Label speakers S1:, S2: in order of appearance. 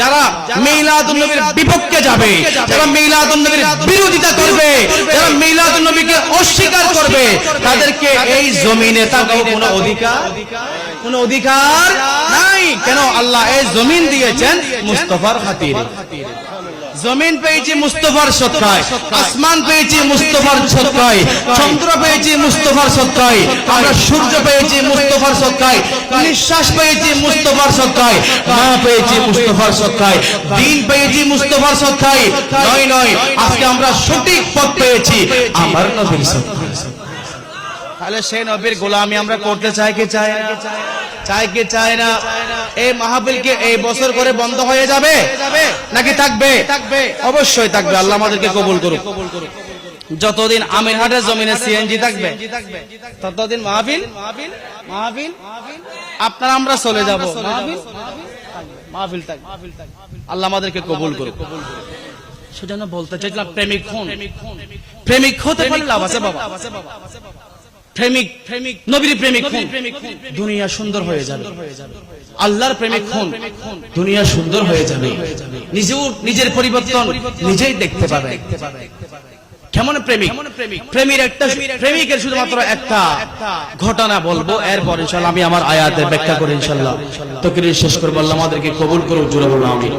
S1: যারা মিলাদুন নবীর বিপক্ষে যাবে, যারা মিলাদুন নবীর বিরোধিতা করবে, যারা মিলাদুন নবীকে অস্বীকার করবে, তাদেরকে এই জমিনে থাকার কোনো অধিকার নাই। কেন? আল্লাহ এই জমিন দিয়েছেন মুস্তাফার খাতিরে। জমিন পেয়েছি মুস্তাফার সদকায়, আসমান পেয়েছি মুস্তাফার সদকায়, চন্দ্র পেয়েছি মুস্তাফার সদকায়, আমরা সূর্য পেয়েছি মুস্তাফার সদকায়, নিঃশ্বাস পেয়েছি মুস্তাফার সদকায়, মা পেয়েছি মুস্তাফার সদকায়, দিন পেয়েছি মুস্তাফার সদকায়। নয়, আজকে আমরা সঠিক পথ পেয়েছি আমার নবীর সদকায়। তাহলে সেই নবীর গোলামি আমরা করতে চাই কি চাই না? এই মাহফিলকে এই বছর করে বন্ধ হয়ে যাবে নাকি থাকবে? অবশ্যই থাকবে। আল্লাহ আমাদেরকে কবুল করুক। যতদিন আমিরহাটের জমিনে সিএনজি থাকবে ততদিন মাহফিল আপনারা আমরা চলে যাব। মাহফিল থাকবে। আল্লাহ আমাদেরকে কবুল করুক। সেজন্য বলতে চাইছিলাম, প্রেমিক হতে পারলে লাভ আছে বাবা। প্রেমিক নবীর প্রেমিক দুনিয়া সুন্দর হয়ে যাবে। আল্লাহর প্রেমিক দুনিয়া সুন্দর হয়ে যাবে। নিজের পরিবর্তন নিজেই দেখতে পাবে। কেমন প্রেমিকের শুধুমাত্র একটা ঘটনা বলবো, এরপর ইনশাআল্লাহ আমি আমার আয়াতের ব্যাখ্যা করে ইনশাআল্লাহ তকরীর শেষ করবো। আল্লাহ আমাদেরকে কবুল করুক। জোরে বলুন আমিন।